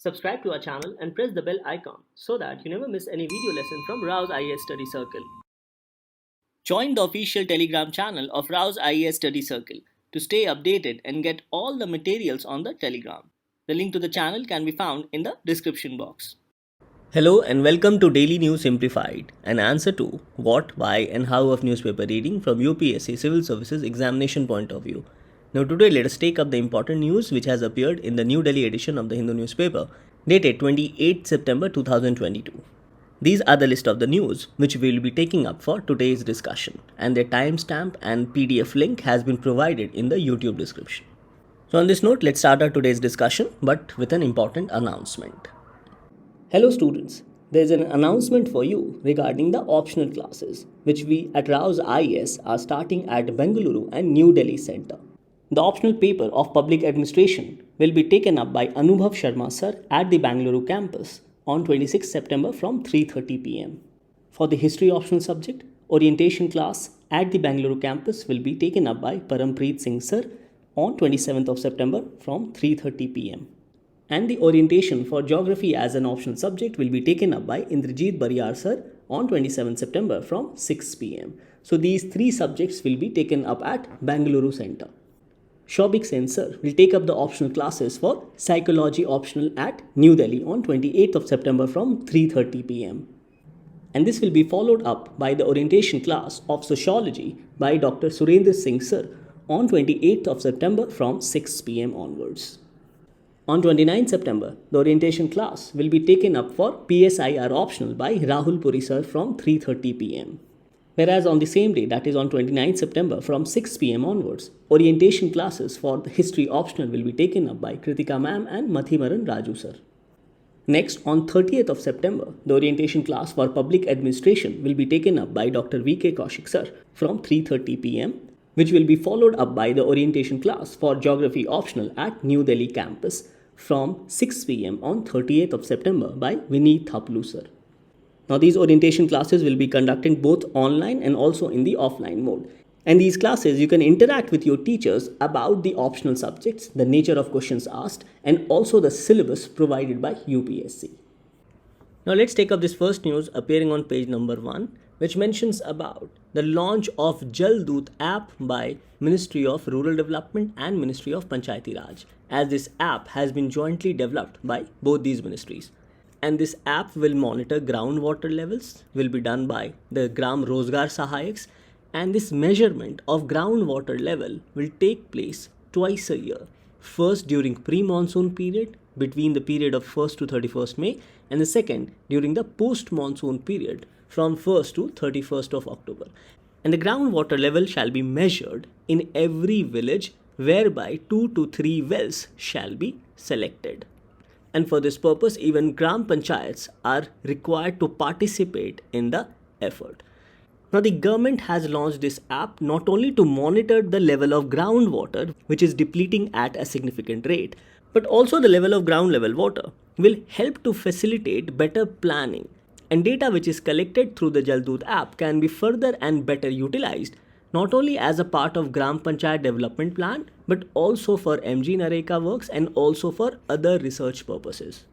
Subscribe to our channel and press the bell icon so that you never miss any video lesson from Rouse IAS Study Circle. Join the official Telegram channel of Rouse IAS Study Circle to stay updated and get all the materials on the Telegram. The link to the channel can be found in the description box. Hello and welcome to Daily News Simplified, an answer to what, why and how of newspaper reading from UPSC Civil Services examination point of view. Now today let us take up the important news which has appeared in the New Delhi edition of the Hindu newspaper dated 28 September 2022. These are the list of the news which we will be taking up for today's discussion, and their timestamp and PDF link has been provided in the YouTube description. So on this note, let's start our today's discussion but with an important announcement. Hello students, there is an announcement for you regarding the optional classes which we at Rouse IAS are starting at Bengaluru and New Delhi Center. The optional paper of Public Administration will be taken up by Anubhav Sharma sir at the Bengaluru campus on 26 September from 3:30 p.m. For the history optional subject, orientation class at the Bengaluru campus will be taken up by Parampreet Singh sir on 27th of September from 3:30 p.m. And the orientation for geography as an optional subject will be taken up by Indrajit Bariyar sir on 27th September from 6 p.m. So these three subjects will be taken up at Bengaluru Center. Shobik Sen sir will take up the optional classes for psychology optional at New Delhi on 28th of September from 3:30 p.m. And this will be followed up by the orientation class of sociology by Dr. Surendra Singh sir on 28th of September from 6 p.m. onwards. On 29th September, the orientation class will be taken up for PSIR optional by Rahul Puri sir from 3:30 p.m. Whereas on the same day, that is on 29th September from 6 p.m. onwards, orientation classes for the history optional will be taken up by Kritika ma'am and Mathimaran Raju sir. Next, on 30th of September, the orientation class for public administration will be taken up by Dr. V.K. Kaushik sir from 3:30 p.m., which will be followed up by the orientation class for geography optional at New Delhi campus from 6 p.m. on 30th of September by Vineet Thaplu sir. Now these orientation classes will be conducted both online and also in the offline mode. And these classes you can interact with your teachers about the optional subjects, the nature of questions asked, and also the syllabus provided by UPSC. Now let's take up this first news appearing on page number 1, which mentions about the launch of Jal Doot app by Ministry of Rural Development and Ministry of Panchayati Raj, as this app has been jointly developed by both these ministries. And this app will monitor groundwater levels, will be done by the Gram Rozgar Sahayaks, and this measurement of groundwater level will take place twice a year. First during pre-monsoon period between the period of 1st to 31st May, and the second during the post-monsoon period from 1st to 31st of October. And the groundwater level shall be measured in every village, whereby 2 to 3 wells shall be selected. And for this purpose, even Gram Panchayats are required to participate in the effort. Now, the government has launched this app not only to monitor the level of groundwater, which is depleting at a significant rate, but also the level of ground level water will help to facilitate better planning. And data which is collected through the Jal Doot app can be further and better utilized, not only as a part of Gram Panchayat development plan, but also for MG Nareka works and also for other research purposes.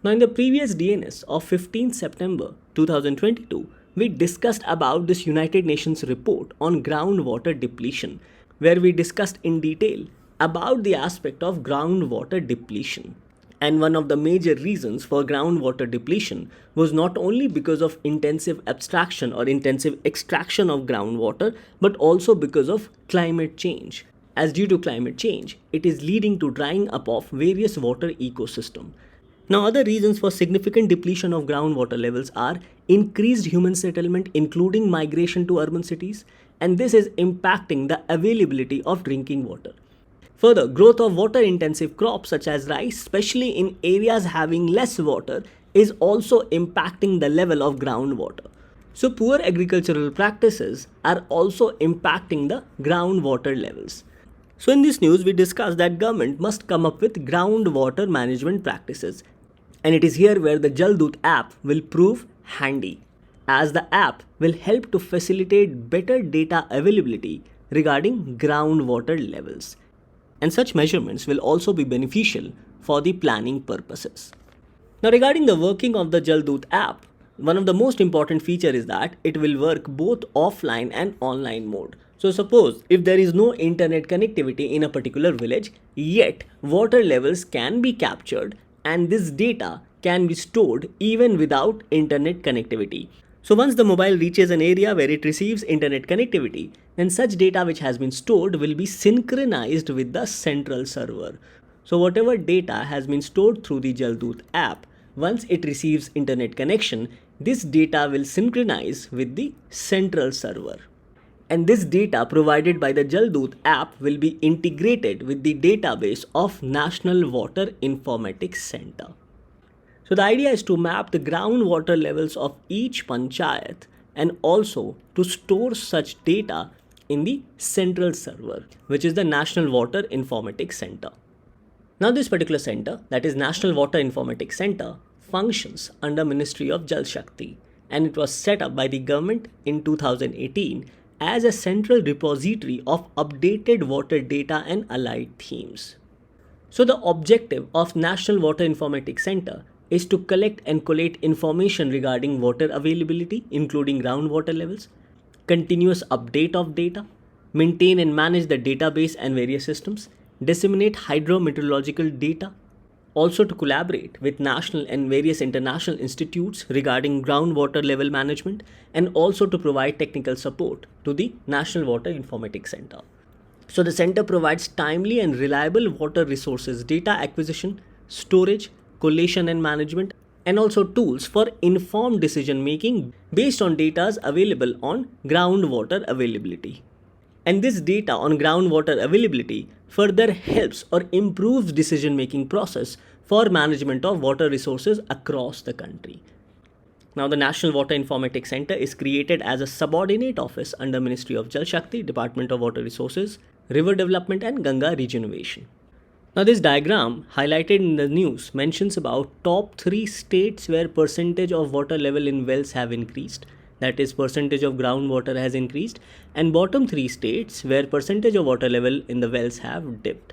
Now in the previous DNS of 15th September 2022, we discussed about this United Nations report on groundwater depletion, where we discussed in detail about the aspect of groundwater depletion. And one of the major reasons for groundwater depletion was not only because of intensive abstraction or intensive extraction of groundwater, but also because of climate change. As due to climate change, it is leading to drying up of various water ecosystem. Now, other reasons for significant depletion of groundwater levels are increased human settlement, including migration to urban cities, and this is impacting the availability of drinking water. Further, growth of water-intensive crops such as rice, especially in areas having less water, is also impacting the level of groundwater. So poor agricultural practices are also impacting the groundwater levels. So in this news, we discussed that government must come up with groundwater management practices. And it is here where the Jal Doot app will prove handy, as the app will help to facilitate better data availability regarding groundwater levels. And such measurements will also be beneficial for the planning purposes. Now, regarding the working of the Jaldoot app, one of the most important feature is that it will work both offline and online mode. So suppose if there is no internet connectivity in a particular village, yet water levels can be captured and this data can be stored even without internet connectivity. So once the mobile reaches an area where it receives internet connectivity, then such data which has been stored will be synchronized with the central server. So whatever data has been stored through the Jaldoot app, once it receives internet connection, this data will synchronize with the central server. And this data provided by the Jaldoot app will be integrated with the database of National Water Informatics Center. So the idea is to map the groundwater levels of each panchayat and also to store such data in the central server, which is the National Water Informatics Center. Now this particular center, that is National Water Informatics Center, functions under Ministry of Jal Shakti, and it was set up by the government in 2018 as a central repository of updated water data and allied themes. So the objective of National Water Informatics Center is to collect and collate information regarding water availability, including groundwater levels, continuous update of data, maintain and manage the database and various systems, disseminate hydrometeorological data, also to collaborate with national and various international institutes regarding groundwater level management, and also to provide technical support to the National Water Informatics Center. So the center provides timely and reliable water resources data acquisition, storage, collation and management, and also tools for informed decision making based on data available on groundwater availability. And this data on groundwater availability further helps or improves decision making process for management of water resources across the country. Now the National Water Informatics Center is created as a subordinate office under Ministry of Jal Shakti, Department of Water Resources, River Development and Ganga Regeneration. Now this diagram highlighted in the news mentions about top 3 states where percentage of water level in wells have increased, that is percentage of groundwater has increased, and bottom 3 states where percentage of water level in the wells have dipped.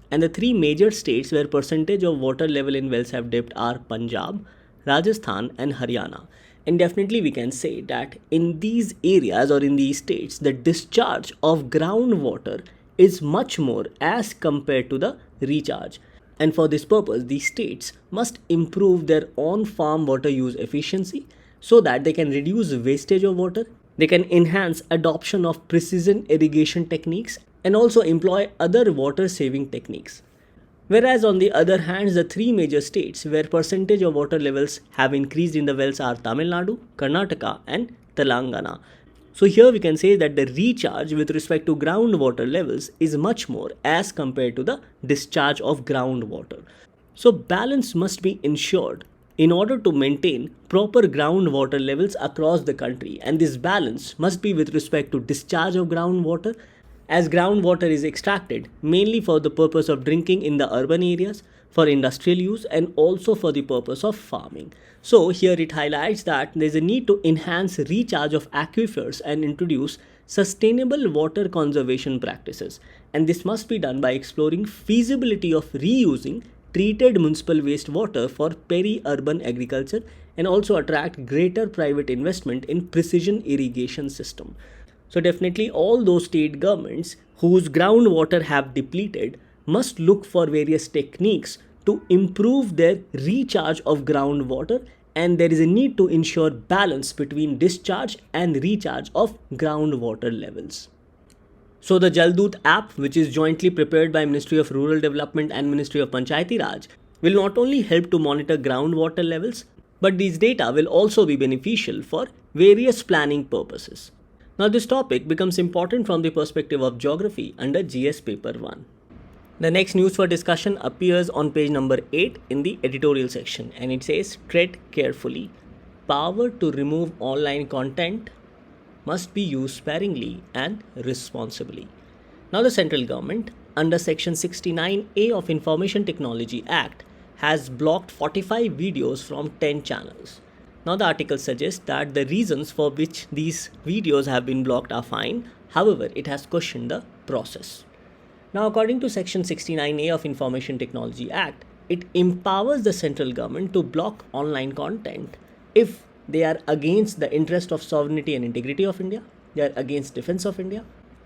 And the 3 major states where percentage of water level in wells have dipped are Punjab, Rajasthan and Haryana. And definitely we can say that in these areas or in these states, the discharge of groundwater is much more as compared to the recharge. And for this purpose, these states must improve their on-farm water use efficiency so that they can reduce wastage of water, they can enhance adoption of precision irrigation techniques and also employ other water saving techniques. Whereas on the other hand, the 3 major states where percentage of water levels have increased in the wells are Tamil Nadu, Karnataka and Telangana. So here we can say that the recharge with respect to groundwater levels is much more as compared to the discharge of groundwater. So balance must be ensured in order to maintain proper groundwater levels across the country, and this balance must be with respect to discharge of groundwater, as groundwater is extracted mainly for the purpose of drinking in the urban areas, for industrial use and also for the purpose of farming. So here it highlights that there is a need to enhance recharge of aquifers and introduce sustainable water conservation practices, and this must be done by exploring feasibility of reusing treated municipal wastewater for peri-urban agriculture and also attract greater private investment in precision irrigation system. So definitely all those state governments whose groundwater have depleted must look for various techniques to improve their recharge of groundwater, and there is a need to ensure balance between discharge and recharge of groundwater levels. So the Jaldoot app, which is jointly prepared by Ministry of Rural Development and Ministry of Panchayati Raj, will not only help to monitor groundwater levels, but these data will also be beneficial for various planning purposes. Now this topic becomes important from the perspective of geography under GS paper 1. The next news for discussion appears on page number 8 in the editorial section, and it says, tread carefully. Power to remove online content must be used sparingly and responsibly. Now the central government under section 69A of Information Technology Act has blocked 45 videos from 10 channels. Now the article suggests that the reasons for which these videos have been blocked are fine, however it has questioned the process. Now according to section 69A of Information Technology Act, it empowers the central government to block online content if they are against the interest of sovereignty and integrity of India, they are against defense of India,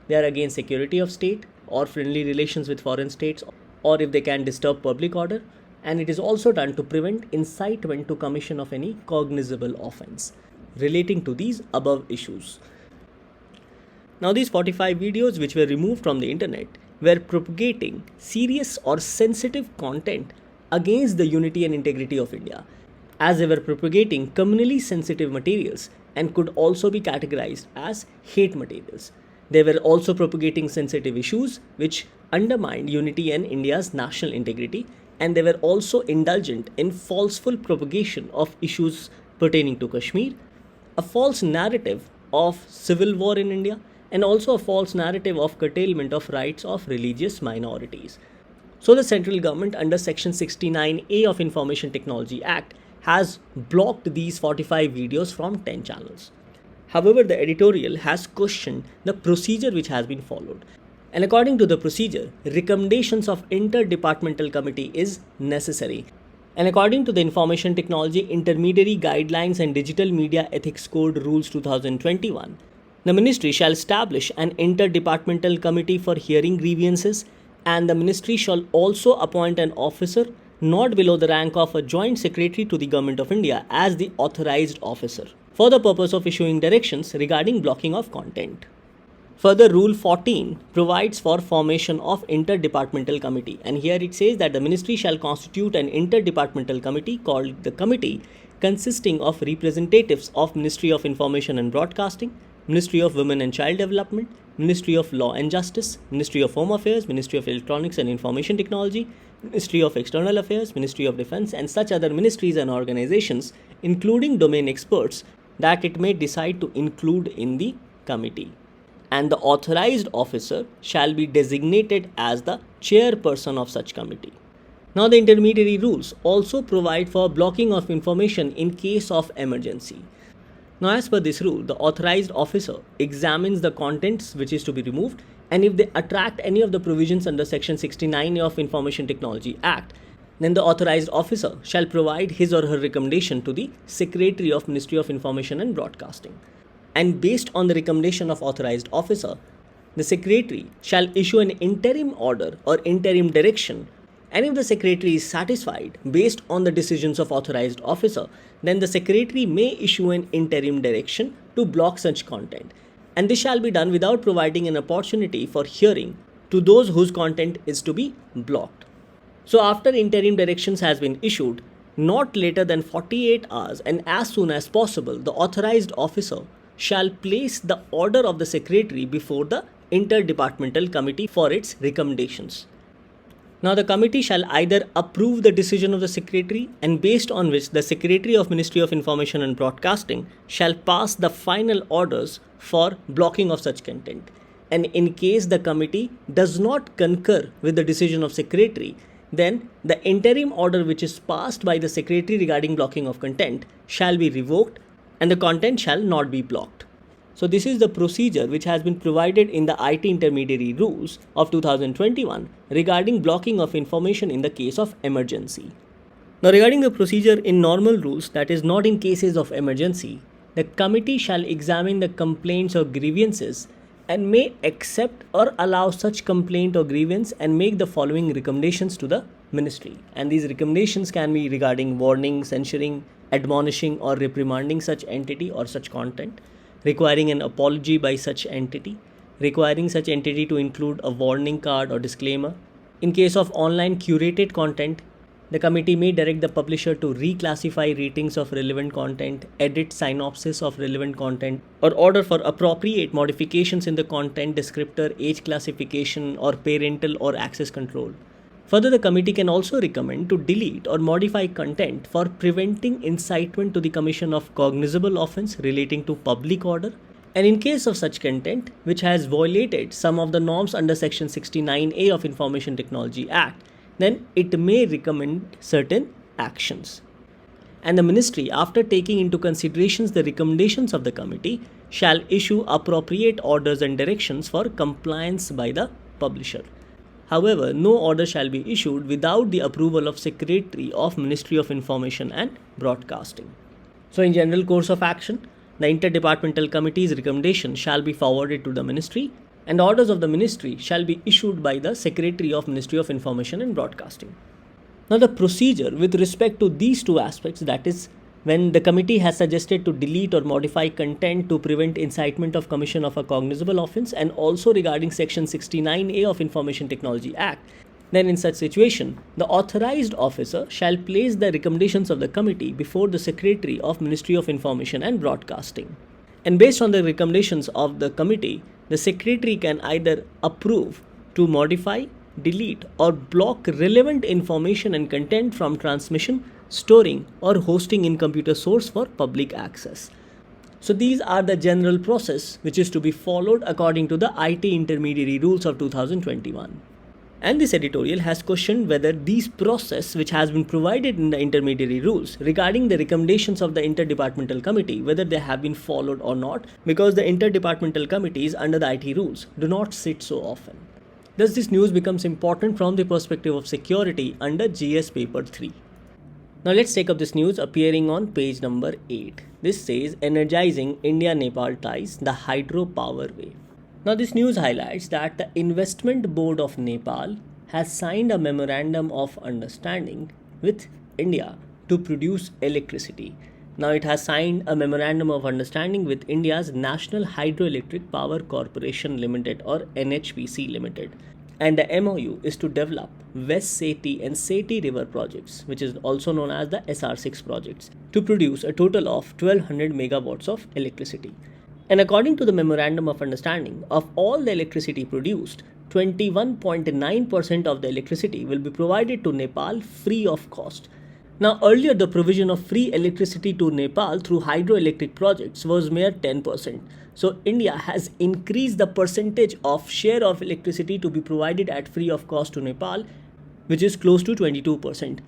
they are against security of state or friendly relations with foreign states, or if they can disturb public order, and it is also done to prevent incitement to commission of any cognizable offense relating to these above issues. Now, these 45 videos which were removed from the internet were propagating serious or sensitive content against the unity and integrity of India, as they were propagating communally sensitive materials and could also be categorized as hate materials. They were also propagating sensitive issues which undermined unity and India's national integrity, and they were also indulgent in falseful propagation of issues pertaining to Kashmir, a false narrative of civil war in India, and also a false narrative of curtailment of rights of religious minorities. So the central government under Section 69A of Information Technology Act has blocked these 45 videos from 10 channels. However, the editorial has questioned the procedure which has been followed. And according to the procedure, recommendations of interdepartmental committee is necessary. And according to the Information Technology Intermediary Guidelines and Digital Media Ethics Code Rules 2021, the ministry shall establish an interdepartmental committee for hearing grievances, and the ministry shall also appoint an officer not below the rank of a joint secretary to the Government of India as the authorized officer for the purpose of issuing directions regarding blocking of content. Further, Rule 14 provides for formation of interdepartmental committee, and here it says that the ministry shall constitute an interdepartmental committee called the committee, consisting of representatives of Ministry of Information and Broadcasting, Ministry of Women and Child Development, Ministry of Law and Justice, Ministry of Home Affairs, Ministry of Electronics and Information Technology, Ministry of External Affairs, Ministry of Defense, and such other ministries and organizations, including domain experts, that it may decide to include in the committee. And the authorized officer shall be designated as the chairperson of such committee. Now, the intermediary rules also provide for blocking of information in case of emergency. Now, as per this rule, the authorized officer examines the contents which is to be removed, and if they attract any of the provisions under Section 69 of Information Technology Act, then the authorized officer shall provide his or her recommendation to the Secretary of Ministry of Information and Broadcasting. And based on the recommendation of authorized officer, the Secretary shall issue an interim order or interim direction, and if the Secretary is satisfied based on the decisions of authorized officer, then the Secretary may issue an interim direction to block such content, and this shall be done without providing an opportunity for hearing to those whose content is to be blocked. So after interim directions has been issued, not later than 48 hours and as soon as possible, the authorized officer shall place the order of the Secretary before the interdepartmental committee for its recommendations. Now, the committee shall either approve the decision of the Secretary, and based on which the Secretary of Ministry of Information and Broadcasting shall pass the final orders for blocking of such content. And in case the committee does not concur with the decision of Secretary, then the interim order which is passed by the Secretary regarding blocking of content shall be revoked and the content shall not be blocked. So this is the procedure which has been provided in the IT Intermediary Rules of 2021 regarding blocking of information in the case of emergency. Now, regarding the procedure in normal rules, that is not in cases of emergency, the committee shall examine the complaints or grievances and may accept or allow such complaint or grievance and make the following recommendations to the ministry. And these recommendations can be regarding warning, censuring, admonishing or reprimanding such entity or such content, requiring an apology by such entity, requiring such entity to include a warning card or disclaimer. In case of online curated content, the committee may direct the publisher to reclassify ratings of relevant content, edit synopsis of relevant content, or order for appropriate modifications in the content descriptor, age classification, or parental or access control. Further, the committee can also recommend to delete or modify content for preventing incitement to the commission of cognizable offense relating to public order. And in case of such content which has violated some of the norms under Section 69A of Information Technology Act, then it may recommend certain actions. And the ministry, after taking into considerations the recommendations of the committee, shall issue appropriate orders and directions for compliance by the publisher. However, no order shall be issued without the approval of Secretary of Ministry of Information and Broadcasting. So in general course of action, the Interdepartmental Committee's recommendation shall be forwarded to the Ministry, and orders of the Ministry shall be issued by the Secretary of Ministry of Information and Broadcasting. Now the procedure with respect to these two aspects, that is, when the committee has suggested to delete or modify content to prevent incitement of commission of a cognizable offence, and also regarding section 69A of Information Technology Act, then in such situation, the authorized officer shall place the recommendations of the committee before the Secretary of Ministry of Information and Broadcasting. And based on the recommendations of the committee, the Secretary can either approve to modify, delete or block relevant information and content from transmission, storing or hosting in computer source for public access. So these are the general process which is to be followed according to the IT intermediary rules of 2021. And this editorial has questioned whether these process which has been provided in the intermediary rules regarding the recommendations of the interdepartmental committee, whether they have been followed or not, because the interdepartmental committees under the IT rules do not sit so often. Thus this news becomes important from the perspective of security under GS paper 3. Now let's take up this news appearing on page number 8. This says energizing India-Nepal ties the hydropower way. Now this news highlights that the Investment Board of Nepal has signed a memorandum of understanding with India to produce electricity. Now it has signed a memorandum of understanding with India's National Hydroelectric Power Corporation Limited or NHPC Limited. And the MOU is to develop West Seti and Seti River projects, which is also known as the SR6 projects, to produce a total of 1200 megawatts of electricity. And according to the Memorandum of Understanding, of all the electricity produced, 21.9% of the electricity will be provided to Nepal free of cost. Now earlier the provision of free electricity to Nepal through hydroelectric projects was mere 10%. So India has increased the percentage of share of electricity to be provided at free of cost to Nepal, which is close to 22%.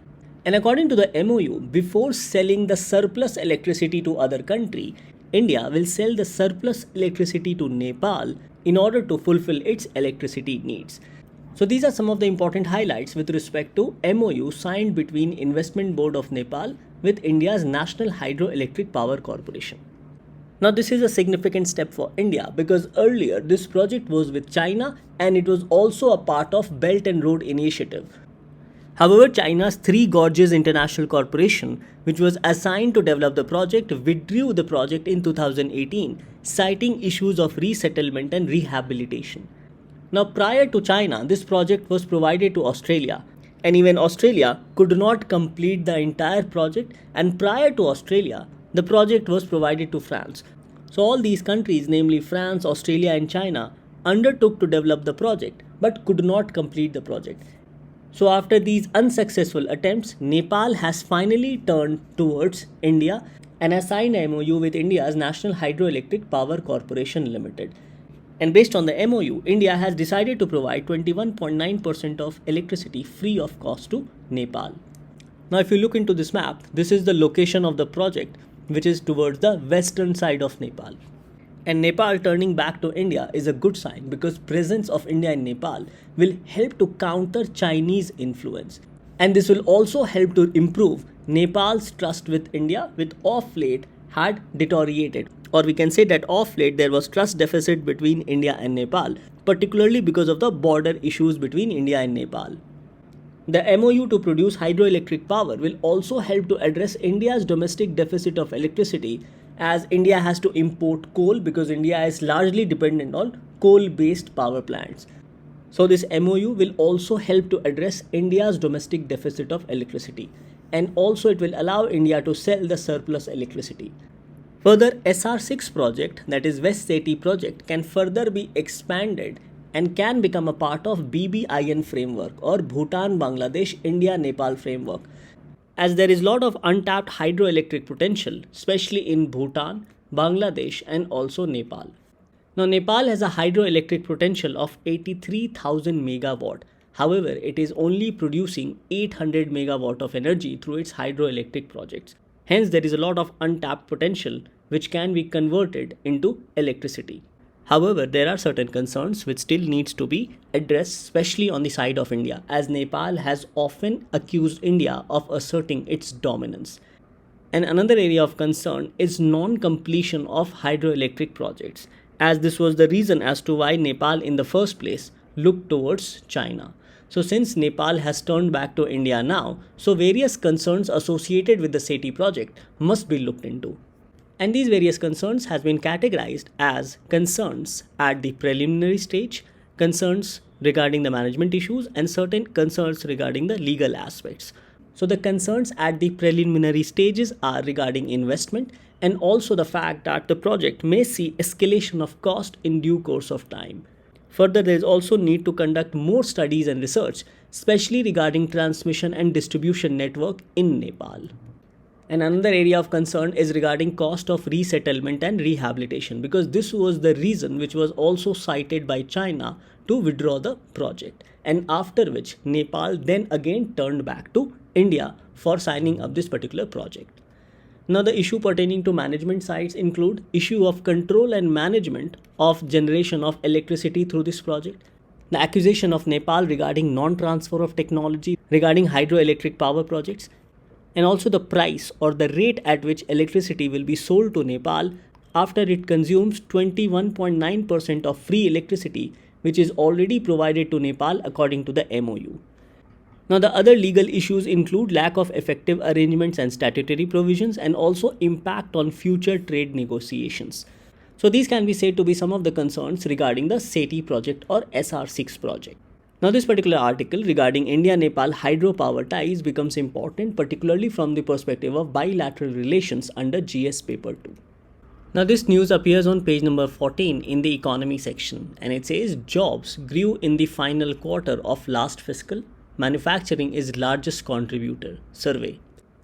And according to the MOU, before selling the surplus electricity to other country, India will sell the surplus electricity to Nepal in order to fulfill its electricity needs. So these are some of the important highlights with respect to MOU signed between Investment Board of Nepal with India's National Hydroelectric Power Corporation. Now this is a significant step for India because earlier this project was with China and it was also a part of Belt and Road Initiative. However, China's Three Gorges International Corporation, which was assigned to develop the project, withdrew the project in 2018, citing issues of resettlement and rehabilitation. Now, prior to China, this project was provided to Australia, and even Australia could not complete the entire project, and prior to Australia, the project was provided to France. So all these countries, namely France, Australia and China, undertook to develop the project, but could not complete the project. So after these unsuccessful attempts, Nepal has finally turned towards India and has signed a MOU with India's National Hydroelectric Power Corporation Limited. And based on the MOU, India has decided to provide 21.9% of electricity free of cost to Nepal. Now if you look into this map, this is the location of the project, which is towards the western side of Nepal. And Nepal turning back to India is a good sign because presence of India in Nepal will help to counter Chinese influence. And this will also help to improve Nepal's trust with India, which of late had deteriorated. Or we can say that of late there was trust deficit between India and Nepal, particularly because of the border issues between India and Nepal. The MOU to produce hydroelectric power will also help to address India's domestic deficit of electricity, as India has to import coal because India is largely dependent on coal-based power plants. So this MOU will also help to address India's domestic deficit of electricity, and also it will allow India to sell the surplus electricity. Further, SR6 project, that is West Seti project, can further be expanded and can become a part of BBIN framework or Bhutan, Bangladesh, India, Nepal framework, as there is a lot of untapped hydroelectric potential, especially in Bhutan, Bangladesh and also Nepal. Now Nepal has a hydroelectric potential of 83,000 megawatt. However, it is only producing 800 megawatt of energy through its hydroelectric projects. Hence, there is a lot of untapped potential which can be converted into electricity. However, there are certain concerns which still needs to be addressed, especially on the side of India, as Nepal has often accused India of asserting its dominance. And another area of concern is non-completion of hydroelectric projects, as this was the reason as to why Nepal in the first place looked towards China. So since Nepal has turned back to India now, so various concerns associated with the SETI project must be looked into. And these various concerns has been categorized as concerns at the preliminary stage, concerns regarding the management issues, and certain concerns regarding the legal aspects. So the concerns at the preliminary stages are regarding investment and also the fact that the project may see escalation of cost in due course of time. Further, there is also need to conduct more studies and research, especially regarding transmission and distribution network in Nepal. And another area of concern is regarding cost of resettlement and rehabilitation, because this was the reason which was also cited by China to withdraw the project, and after which Nepal then again turned back to India for signing up this particular project. Now the issue pertaining to management sides include issue of control and management of generation of electricity through this project, the accusation of Nepal regarding non-transfer of technology regarding hydroelectric power projects, and also the price or the rate at which electricity will be sold to Nepal after it consumes 21.9% of free electricity which is already provided to Nepal according to the MOU. Now the other legal issues include lack of effective arrangements and statutory provisions, and also impact on future trade negotiations. So these can be said to be some of the concerns regarding the SETI project or SR6 project. Now this particular article regarding India-Nepal hydropower ties becomes important, particularly from the perspective of bilateral relations under GS paper 2. Now this news appears on page number 14 in the economy section, and it says jobs grew in the final quarter of last fiscal. Manufacturing is largest contributor. Survey.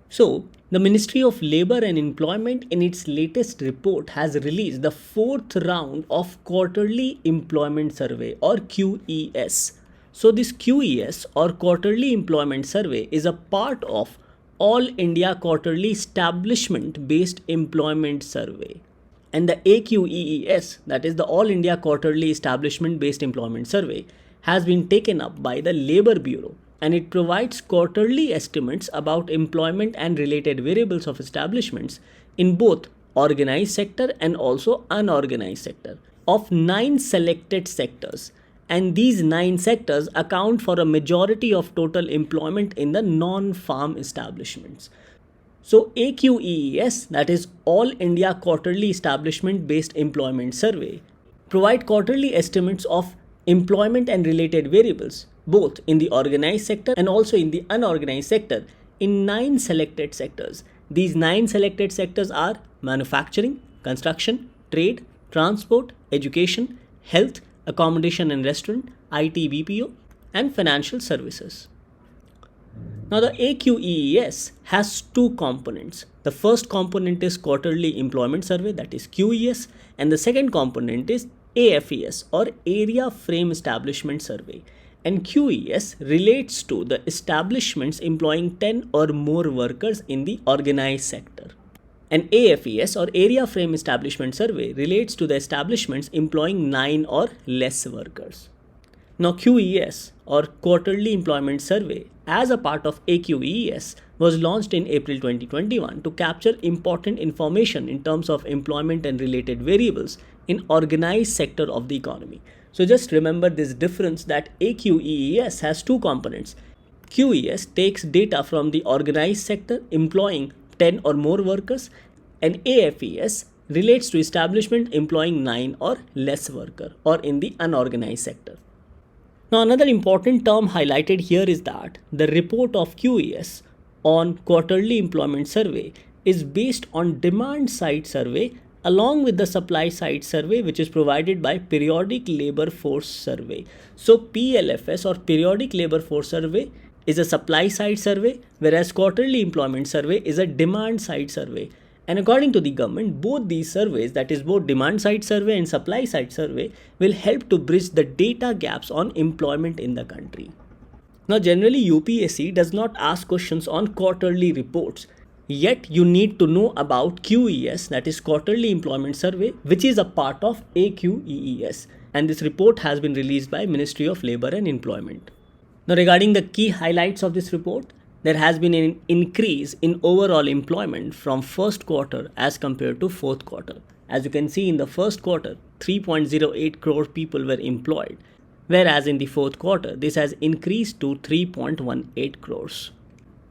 So, the Ministry of Labour and Employment in its latest report has released the fourth round of Quarterly Employment Survey or QES. So, this QES or Quarterly Employment Survey is a part of All India Quarterly Establishment Based Employment Survey. And the AQEES, that is the All India Quarterly Establishment Based Employment Survey, has been taken up by the Labour Bureau, and it provides quarterly estimates about employment and related variables of establishments in both organized sector and also unorganized sector of 9 selected sectors, and these 9 sectors account for a majority of total employment in the non-farm establishments. So AQEES, that is All India Quarterly Establishment Based Employment Survey, provide quarterly estimates of employment and related variables both in the organized sector and also in the unorganized sector in 9 selected sectors. These 9 selected sectors are manufacturing, construction, trade, transport, education, health, accommodation and restaurant, IT BPO, and financial services. Now the AQEES has 2 components. The first component is Quarterly Employment Survey, that is QES, and the second component is AFES or Area Frame Establishment Survey, and QES relates to the establishments employing 10 or more workers in the organized sector, and AFES or Area Frame Establishment Survey relates to the establishments employing 9 or less workers. Now QES or Quarterly Employment Survey as a part of AQES was launched in April 2021 to capture important information in terms of employment and related variables in organized sector of the economy. So just remember this difference that AQES has 2 components. QES takes data from the organized sector employing 10 or more workers, and AFES relates to establishment employing 9 or less worker or in the unorganized sector. Now another important term highlighted here is that the report of QES on Quarterly Employment Survey is based on demand side survey along with the supply side survey which is provided by Periodic Labour Force Survey. So PLFS or Periodic Labour Force Survey is a supply side survey, whereas Quarterly Employment Survey is a demand side survey. And according to the government, both these surveys, that is both demand side survey and supply side survey, will help to bridge the data gaps on employment in the country. Now generally UPSC does not ask questions on quarterly reports. Yet you need to know about QES, that is Quarterly Employment Survey, which is a part of AQEES, and this report has been released by Ministry of Labour and Employment. Now, regarding the key highlights of this report, there has been an increase in overall employment from first quarter as compared to fourth quarter. As you can see, in the first quarter, 3.08 crore people were employed, whereas in the fourth quarter, this has increased to 3.18 crores.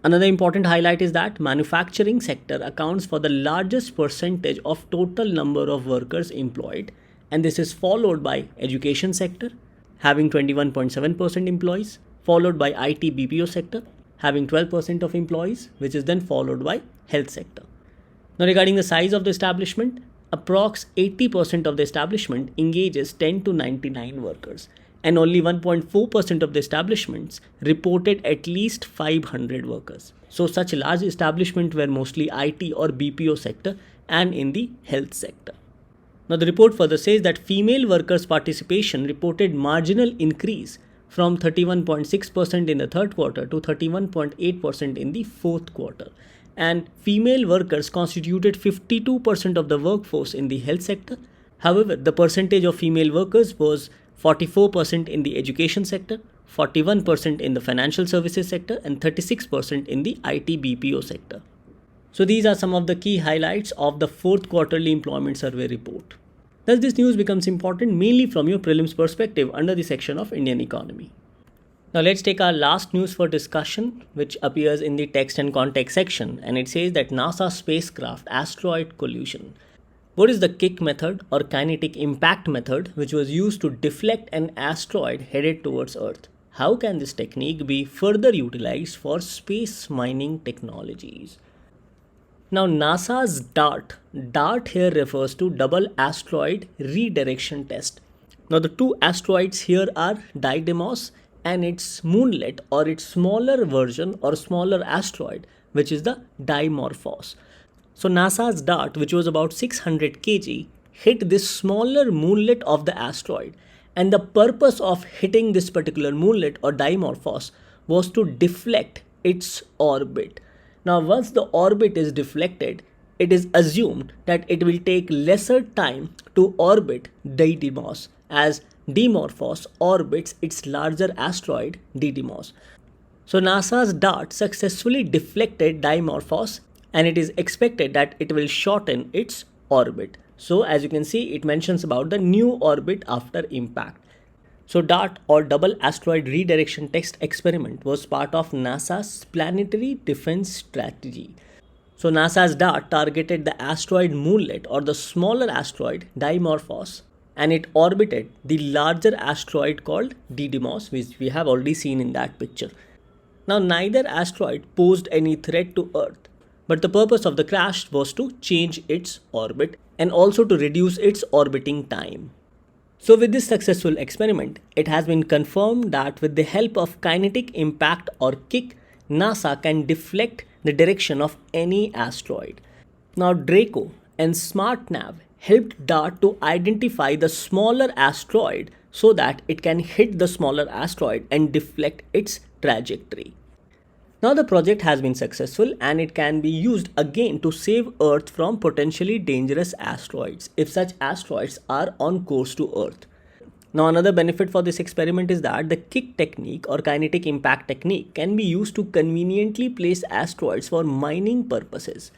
Another important highlight is that manufacturing sector accounts for the largest percentage of total number of workers employed, and this is followed by education sector having 21.7% employees, followed by IT BPO sector having 12% of employees, which is then followed by health sector. Now, regarding the size of the establishment, approx 80% of the establishment engages 10 to 99 workers, and only 1.4% of the establishments reported at least 500 workers. So such large establishments were mostly IT or BPO sector and in the health sector. Now, the report further says that female workers' participation reported marginal increase from 31.6% in the third quarter to 31.8% in the fourth quarter. And female workers constituted 52% of the workforce in the health sector. However, the percentage of female workers was 44% in the education sector, 41% in the financial services sector, and 36% in the IT BPO sector. So these are some of the key highlights of the fourth quarterly employment survey report. Thus, this news becomes important mainly from your prelims perspective under the section of Indian economy. Now let's take our last news for discussion, which appears in the text and context section, and it says that NASA spacecraft asteroid collision. What is the kick method or kinetic impact method which was used to deflect an asteroid headed towards Earth? How can this technique be further utilized for space mining technologies? Now, NASA's DART here refers to Double Asteroid Redirection Test. Now, the two asteroids here are Didymos and its moonlet or its smaller version or smaller asteroid, which is the Dimorphos. So, NASA's DART, which was about 600 kg, hit this smaller moonlet of the asteroid. And the purpose of hitting this particular moonlet or Dimorphos was to deflect its orbit. Now, once the orbit is deflected, it is assumed that it will take lesser time to orbit Didymos as Dimorphos orbits its larger asteroid Didymos. So, NASA's DART successfully deflected Dimorphos, and it is expected that it will shorten its orbit. So, as you can see, it mentions about the new orbit after impact. So, DART or Double Asteroid Redirection Test experiment was part of NASA's planetary defense strategy. So, NASA's DART targeted the asteroid moonlet or the smaller asteroid Dimorphos, and it orbited the larger asteroid called Didymos, which we have already seen in that picture. Now, neither asteroid posed any threat to Earth, but the purpose of the crash was to change its orbit and also to reduce its orbiting time. So with this successful experiment, it has been confirmed that with the help of kinetic impact or kick, NASA can deflect the direction of any asteroid. Now, Draco and SmartNav helped DART to identify the smaller asteroid so that it can hit the smaller asteroid and deflect its trajectory. Now, the project has been successful and it can be used again to save Earth from potentially dangerous asteroids if such asteroids are on course to Earth. Now, another benefit for this experiment is that the kick technique or kinetic impact technique can be used to conveniently place asteroids for mining purposes.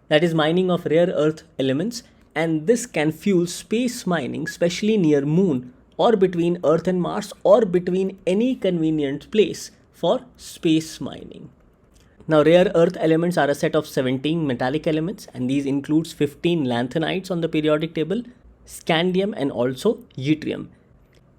That is, mining of rare earth elements, and this can fuel space mining, especially near Moon or between Earth and Mars or between any convenient place for space mining. Now, rare earth elements are a set of 17 metallic elements, and these includes 15 lanthanides on the periodic table, scandium and also yttrium.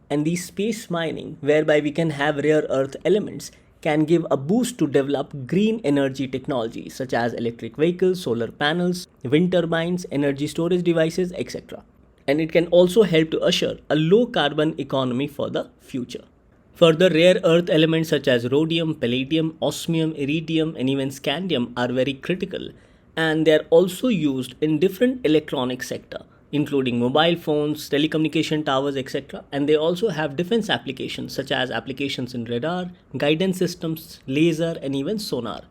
And these space mining, whereby we can have rare earth elements, can give a boost to develop green energy technologies such as electric vehicles, solar panels, wind turbines, energy storage devices, etc. And it can also help to usher a low carbon economy for the future. Further, rare earth elements such as rhodium, palladium, osmium, iridium and even scandium are very critical, and they are also used in different electronic sector, including mobile phones, telecommunication towers, etc. And they also have defense applications such as applications in radar, guidance systems, laser and even sonar.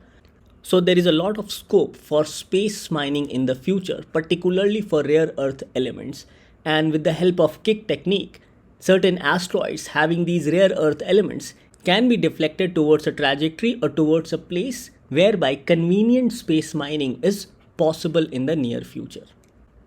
So there is a lot of scope for space mining in the future, particularly for rare earth elements. And with the help of kick technique, certain asteroids having these rare earth elements can be deflected towards a trajectory or towards a place whereby convenient space mining is possible in the near future.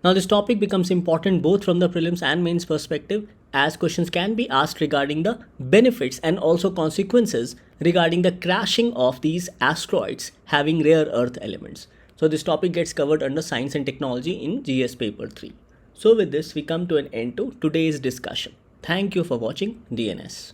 Now, this topic becomes important both from the prelims and mains perspective, as questions can be asked regarding the benefits and also consequences regarding the crashing of these asteroids having rare earth elements. So, this topic gets covered under Science and Technology in GS Paper 3. So, with this, we come to an end to today's discussion. Thank you for watching DNS.